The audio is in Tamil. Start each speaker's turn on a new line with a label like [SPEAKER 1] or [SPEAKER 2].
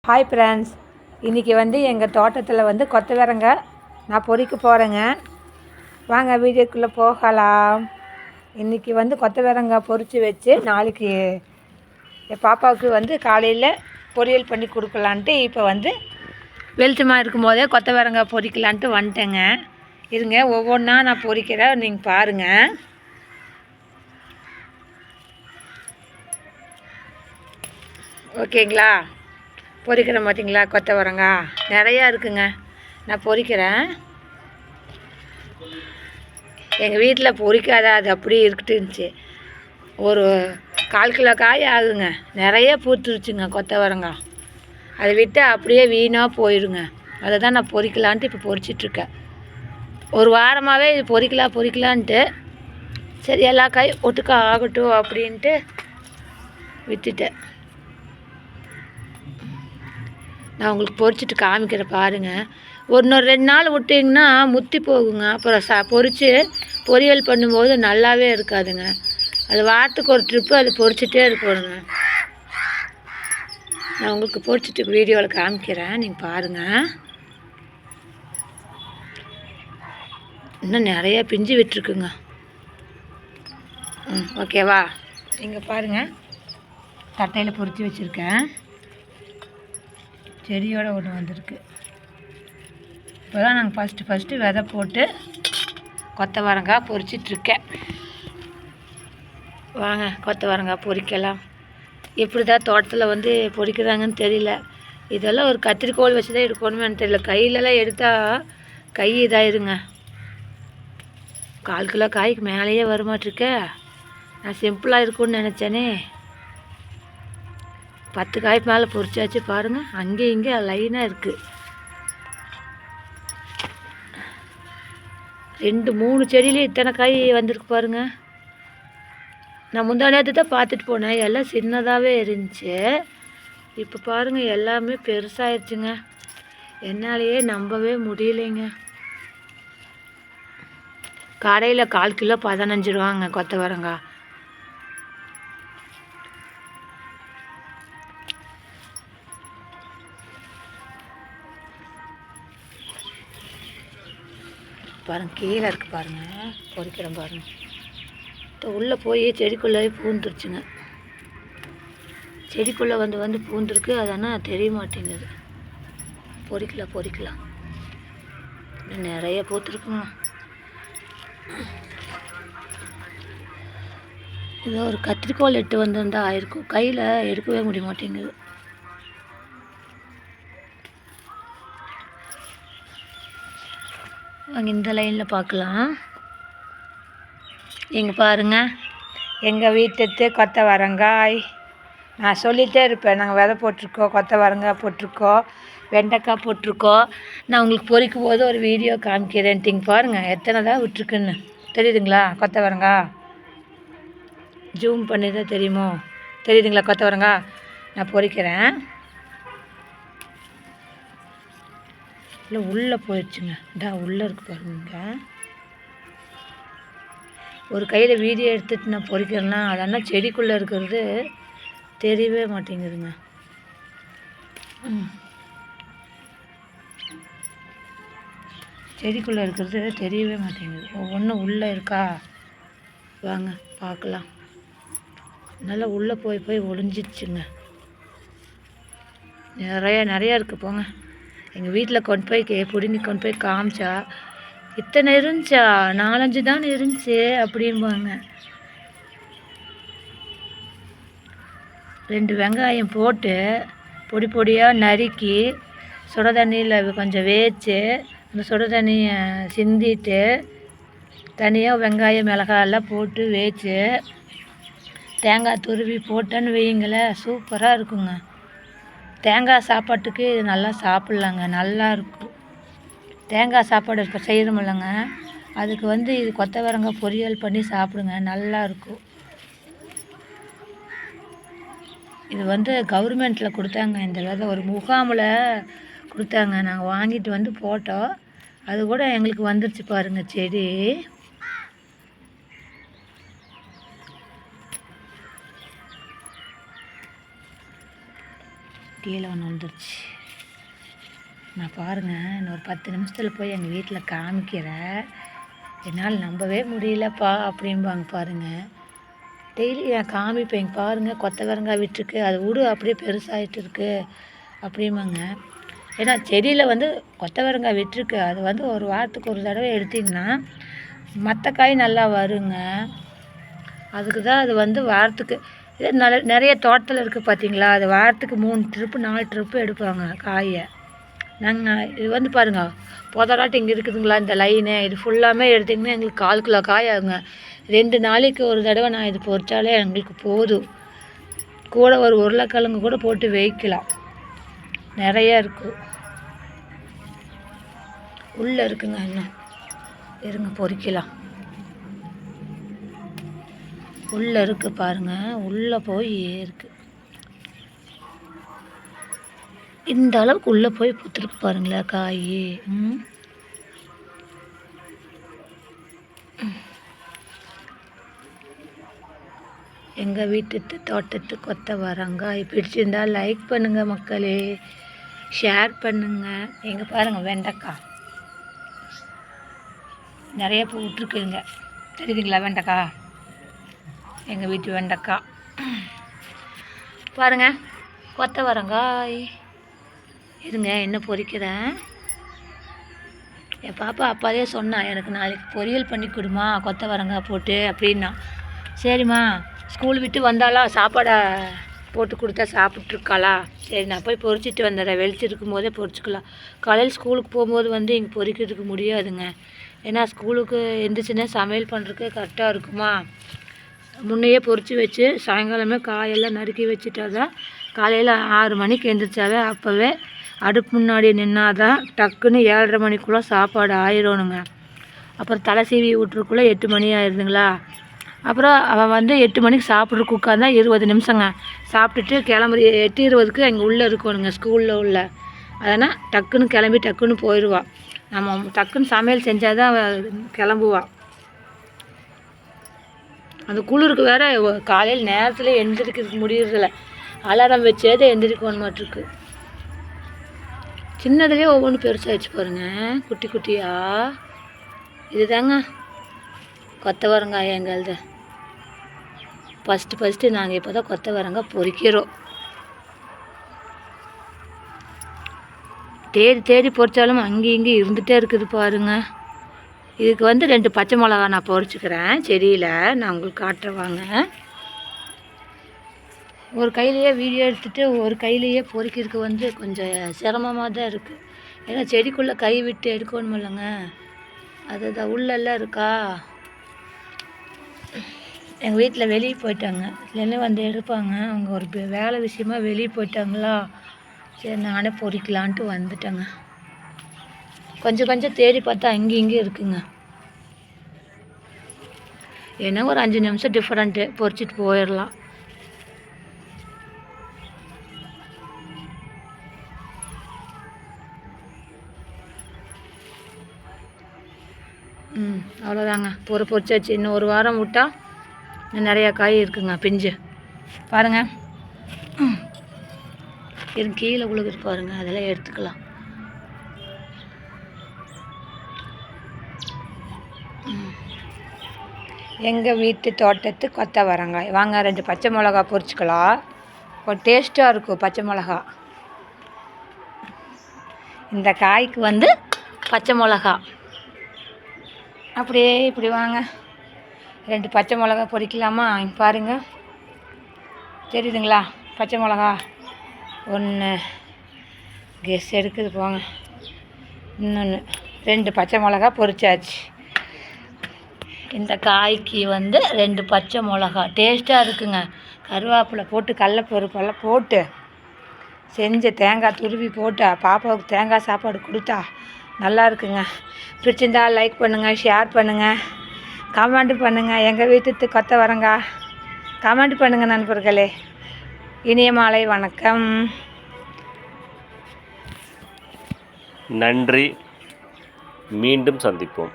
[SPEAKER 1] ஹாய் ஃப்ரெண்ட்ஸ், இன்றைக்கி எங்கள் தோட்டத்தில் கொத்தவரங்காய் நான் பொறிக்க போகிறேங்க. வாங்க வீடியோக்குள்ளே போகலாம். இன்றைக்கி கொத்தவரங்காய் பொறிச்சு வச்சு நாளைக்கு என் பாப்பாவுக்கு காலையில் பொரியல் பண்ணி கொடுக்கலான்ட்டு இப்போ வெளிச்சமாக இருக்கும்போதே கொத்தவரங்காய் பொறிக்கலான்ட்டு வந்துட்டேங்க. இருங்க, ஒவ்வொன்றா நான் பொறிக்கிறேன், நீங்கள் பாருங்கள். ஓகேங்களா? பொறிக்கிறேன் பார்த்தீங்களா? கொத்தவரங்காய் நிறையா இருக்குங்க. நான் பொறிக்கிறேன். எங்கள் வீட்டில் பொறிக்காத அது அப்படியே இருந்துச்சு. ஒரு 1/4 கிலோ காய் ஆகுங்க. நிறைய பூத்துருச்சுங்க கொத்தவரங்காய். அதை விட்டு அப்படியே வீணாக போயிடுங்க. அதை தான் நான் பொறிக்கலான்ட்டு இப்போ பொறிச்சிட்ருக்கேன். ஒரு வாரமாகவே இது பொறிக்கலான்ட்டு சரி எல்லா காய் ஒட்டுக்கா ஆகட்டும் அப்படின்ட்டு விட்டுட்டேன். நான் உங்களுக்கு பொறிச்சிட்டு காமிக்கிறேன் பாருங்கள். இன்னொரு 2 நாள் விட்டிங்கன்னா முத்தி போகுங்க. அப்புறம் பொறிச்சு பொரியல் பண்ணும்போது நல்லாவே இருக்காதுங்க. அது வாரத்துக்கு ஒரு ட்ரிப்பு அது பொறிச்சிட்டே இருக்கணுங்க. நான் உங்களுக்கு பொறிச்சிட்டு வீடியோவில் காமிக்கிறேன், நீங்கள் பாருங்கள். இன்னும் நிறைய பிஞ்சு விட்டுருக்குங்க. ஓகேவா? நீங்கள் பாருங்கள், தட்டையில் பொறிச்சு வச்சுருக்கேன். செடியோடு ஒன்று வந்திருக்கு. இப்போ தான் நாங்கள் ஃபஸ்ட்டு விதை போட்டு கொத்தவரங்காய் பொறிச்சிட்ருக்கேன். வாங்க கொத்தவரங்காய் பொறிக்கலாம். எப்படி தான் தோட்டத்தில் பொறிக்கிறாங்கன்னு தெரியல. இதெல்லாம் ஒரு கத்திரிக்கோல் வச்சு தான் எடுக்கணுமேனு தெரியல. கையிலலாம் எடுத்தால் கை இதாயிருங்க. 1/4 கிலோ காய்க்கு மேலேயே வருமாட்டிருக்க. நான் சிம்பிளாக இருக்கும்னு நினச்சேனே. 10 காய்க்கு மேலே பொறிச்சாச்சு பாருங்கள். அங்கே இங்கே லைனாக இருக்குது. 2-3 செடியிலே இத்தனை காய் வந்திருக்கு பாருங்கள். நான் முந்தா நேரத்து தான் பார்த்துட்டு போனேன். எல்லாம் சின்னதாகவே இருந்துச்சு. இப்போ பாருங்கள் எல்லாமே பெருசாகிடுச்சுங்க. என்னாலேயே நம்பவே முடியலைங்க. கடையில் 1/4 கிலோ 15 ரூபாங்க கொத்தவரங்காய். பாருங்கள், கீழே இருக்குது பாருங்கள். பொறிக்கிறேன் பாருங்கள். உள்ளே போய் செடிக்குள்ளே பூந்துருச்சுங்க. செடிக்குள்ளே வந்து பூந்துருக்கு. அதனால் தெரிய மாட்டேங்குது. பொறிக்கலாம். நிறைய பூத்துருக்குங்க. ஏதோ ஒரு கத்திரிக்கோல் எட்டு வந்திருந்தால் ஆயிருக்கும். கையில் எடுக்கவே முடிய மாட்டேங்குது. அங்கே இந்த லைனில் பார்க்கலாம். இங்கே பாருங்கள், எங்கள் வீட்டு கொத்தவரங்காய். நான் சொல்லிகிட்டே இருப்பேன், நாங்கள் விதை போட்டிருக்கோம், கொத்தவரங்காய் போட்டிருக்கோம், வெண்டைக்காய் போட்டிருக்கோம். நான் உங்களுக்கு பொறிக்கும் போது ஒரு வீடியோ காமிக்கிறேன்ட்டிங்க. பாருங்கள் எத்தனை தான் விட்டுருக்குன்னு. தெரியுதுங்களா? கொத்தவரங்காய் ஜூம் பண்ணி தான் தெரியுதுங்களா? கொத்தவரங்காய் நான் பொறிக்கிறேன். இல்லை உள்ளே போயிடுச்சுங்க. உள்ளே இருக்குது பாருங்க. ஒரு கையில் வீடியோ எடுத்துகிட்டு நான் பொறிக்கிறேன்னா அதெல்லாம் செடிக்குள்ளே இருக்கிறது தெரியவே மாட்டேங்குதுங்க. செடிக்குள்ளே இருக்கிறது தெரியவே மாட்டேங்குது. ஒவ்வொன்றும் உள்ளே இருக்கா? வாங்க பார்க்கலாம். நல்லா உள்ளே போய் ஒளிஞ்சிடுச்சுங்க. நிறையா இருக்குது. போங்க, எங்கள் வீட்டில் கொண்டு போய் காமிச்சா இத்தனை இருந்துச்சா, 4-5 தான் இருந்துச்சு அப்படிம்பாங்க. 2 வெங்காயம் போட்டு பொடியாக நறுக்கி சுட தண்ணியில் கொஞ்சம் வேச்சு அந்த சுட தண்ணியை சிந்திட்டு தனியாக வெங்காயம் மிளகாய் எல்லாம் போட்டு வேச்சு தேங்காய் துருவி போட்டேன்னு வையுங்களேன், சூப்பராக இருக்குங்க. தேங்காய் சாப்பாட்டுக்கு இது நல்லா சாப்பிட்லாங்க. நல்லா இருக்கும். தேங்காய் சாப்பாடு இப்போ செய்கிறோமில்லங்க, அதுக்கு இது கொத்தவரங்காய் பொரியல் பண்ணி சாப்பிடுங்க, நல்லா இருக்கும். இது கவர்மெண்ட்டில் கொடுத்தாங்க. இந்த விதை ஒரு முகாமில் கொடுத்தாங்க. நாங்கள் வாங்கிட்டு போட்டோம். அது கூட எங்களுக்கு வந்துருச்சு பாருங்கள் செடி. கீழே ஒன்று வந்துருச்சு. நான் பாருங்கள் இன்னொரு 10 நிமிஷத்தில் போய் எங்கள் வீட்டில் காமிக்கிறேன். என்னால் நம்பவே முடியலப்பா அப்படிம்பாங்க பாருங்கள். டெய்லி நான் காமிப்பேன். பாருங்கள் கொத்தவரங்காய் விட்டுருக்கு, அது விடு அப்படியே பெருசாகிட்டு இருக்கு அப்படிம்பாங்க. ஏன்னா செடியில் வந்து கொத்தவரங்காய் விட்டுருக்கு, அது வந்து ஒரு வாரத்துக்கு ஒரு தடவை எடுத்திங்கன்னா மற்ற காய் நல்லா வருங்க. அதுக்கு தான் அது வந்து வாரத்துக்கு இது நிறைய தோட்டத்தில் இருக்குது பார்த்தீங்களா, அது வாரத்துக்கு 3 ட்ரிப்பு 4 ட்ரிப்பு எடுப்பாங்க காயை. நாங்கள் இது வந்து பாருங்கள் புதராட்டம் இங்கே இருக்குதுங்களா இந்த லைனு, இது ஃபுல்லாமே எடுத்திங்கன்னா எங்களுக்கு 4 கிலோ காய் ஆகுங்க. 2 நாளைக்கு ஒரு தடவை நான் இது பொறிச்சாலே எங்களுக்கு போதும். கூட ஒரு உருளைக்கிழங்கு கூட போட்டு வைக்கலாம், நிறையா இருக்கும். உள்ளே இருக்குங்க, இன்னும் இருங்க பொறிக்கலாம். உள்ளே இருக்குது பாருங்கள், உள்ளே போய் இருக்குது. இந்த அளவுக்கு உள்ளே போய் பூத்துருக்கு பாருங்களேன் காய். எங்கள் வீட்டு தோட்டத்து கொத்தவரங்காய் பிடிச்சிருந்தால் லைக் பண்ணுங்கள் மக்களே, ஷேர் பண்ணுங்கள். எங்கே பாருங்கள் வெண்டைக்காய் நிறைய பூ விட்ருக்குங்க, தெரியுதுங்களா வெண்டைக்காய், எங்கள் வீட்டு வெண்டைக்காய் பாருங்கள் கொத்தவரங்காய். இருங்க என்ன பொரிக்கிறேன். என் பாப்பா அப்பாவே சொன்னான் எனக்கு நாளைக்கு பொரியல் பண்ணி கொடுமா கொத்தவரங்காய் போட்டு அப்படின்னா. சரிம்மா ஸ்கூல் விட்டு வந்தாலா சாப்பாடை போட்டு கொடுத்தா சாப்பிட்ருக்காளா, சரி நான் போய் பொரிச்சிட்டு வந்துடுறேன், வெளிச்சிருக்கும் போதே பொரிச்சிக்கலாம். காலையில் ஸ்கூலுக்கு போகும்போது வந்து இங்கே பொரிக்கிறதுக்கு முடியாதுங்க, ஏன்னா ஸ்கூலுக்கு எந்திரிச்சுன்னா சமையல் பண்ணுறதுக்கு கரெக்டாக இருக்குமா. முன்னையே பொரித்து வச்சு சாயங்காலமே காயெல்லாம் நறுக்கி வச்சுட்டா தான் காலையில் 6 மணிக்கு எழுந்திரிச்சாவே அப்போவே அடுப்பு முன்னாடி நின்னாதான் டக்குன்னு 7:30 மணிக்குள்ளே சாப்பாடு ஆயிடணுங்க. அப்புறம் தலை சீவி விட்ருக்குள்ளே 8 மணி ஆயிடுதுங்களா. அப்புறம் அவன் வந்து 8 மணிக்கு சாப்பிட்றதுக்கு உட்காந்தா 20 நிமிஷங்க, சாப்பிட்டுட்டு கிளம்புற 8:20க்கு அங்கே உள்ளே இருக்கணுங்க ஸ்கூலில் உள்ள. அதனால் டக்குன்னு கிளம்பி டக்குன்னு போயிடுவாள். நம்ம டக்குன்னு சமையல் செஞ்சால் தான் கிளம்புவாள். அந்த குளிருக்கு வேறு காலையில் நேரத்தில் எந்திரிக்கிறதுக்கு முடியறதில்ல, அலாரம் வச்சேதே எந்திரிக்கணும் மாட்டிருக்கு. சின்னதுலேயே ஒவ்வொன்றும் பெருசாகிடுச்சு பாருங்கள் குட்டி குட்டியாக. இது தாங்க கொத்தவரங்காய் எங்களது. ஃபஸ்ட்டு நாங்கள் இப்போ தான் கொத்தவரங்காய் பொரிக்கிறோம். தேடி பொரிச்சாலும் அங்கேயும் இங்கேயும் இருந்துகிட்டே இருக்குது பாருங்கள். இதுக்கு வந்து 2 பச்சை மிளகா நான் பொரிச்சுக்கிறேன் செடியில், நான் உங்களுக்கு காட்டுறவாங்க. ஒரு கையிலையே வீடியோ எடுத்துகிட்டு ஒரு கையிலையே பொரிக்கிறதுக்கு வந்து கொஞ்சம் சிரமமாக தான் இருக்குது, ஏன்னா செடிக்குள்ளே கை விட்டு எடுக்கணும் இல்லைங்க. அதுதான் உள்ளெல்லாம் இருக்கா. எங்கள் வீட்டில் வெளியே போயிட்டாங்க, இல்லைன்னா வந்து எடுப்பாங்க. அவங்க ஒரு வேலை விஷயமா வெளியே போயிட்டாங்களா, சரி நானே பொரிக்கலான்ட்டு வந்துட்டேங்க. கொஞ்சம் தேடி பார்த்தா அங்கேயும் இங்கேயும் இருக்குங்க. ஏன்னா ஒரு 5 நிமிஷம் டிஃப்ரெண்ட்டு பொரிச்சிட்டு போயிடலாம். அவ்வளோதாங்க பொரிச்சாச்சு. இன்னும் 1 வாரம் விட்டால் நிறையா காய் இருக்குங்க பிஞ்சு பாருங்கள். இது கீழே உழுகுது பாருங்கள், அதெல்லாம் எடுத்துக்கலாம். எங்கள் வீட்டு தோட்டத்து கொத்தவரங்காய் வாங்க. 2 பச்சை மிளகா பொரிச்சிக்கலாம், ஒரு டேஸ்ட்டாக இருக்கும் பச்சை மிளகா. இந்த காய்க்கு வந்து பச்சை மிளகா அப்படியே இப்படி வாங்க. 2 பச்சை மிளகா பொரிக்கலாமா. இங்கே பாருங்கள் தெரியுதுங்களா பச்சை மிளகா. 1 கெஸ் எடுக்குது போங்க. இன்னொன்று 2 பச்சை மிளகா பொரிச்சாச்சு. இந்த காய்க்கு வந்து 2 பச்சை மிளகா டேஸ்ட்டாக இருக்குங்க. கருவேப்பிலை போட்டு கடலப்பருப்பெல்லாம் போட்டு செஞ்ச தேங்காய் துருவி போட்டு பாப்பாவுக்கு தேங்காய் சாப்பாடு கொடுத்தா நல்லா இருக்குங்க. பிடிச்சிருந்தா லைக் பண்ணுங்கள், ஷேர் பண்ணுங்கள், கமெண்ட் பண்ணுங்கள். எங்கள் வீட்டு கொத்தவரங்காய் கமெண்ட் பண்ணுங்கள் நண்பர்களே. இனிய மாலை வணக்கம்.
[SPEAKER 2] நன்றி, மீண்டும் சந்திப்போம்.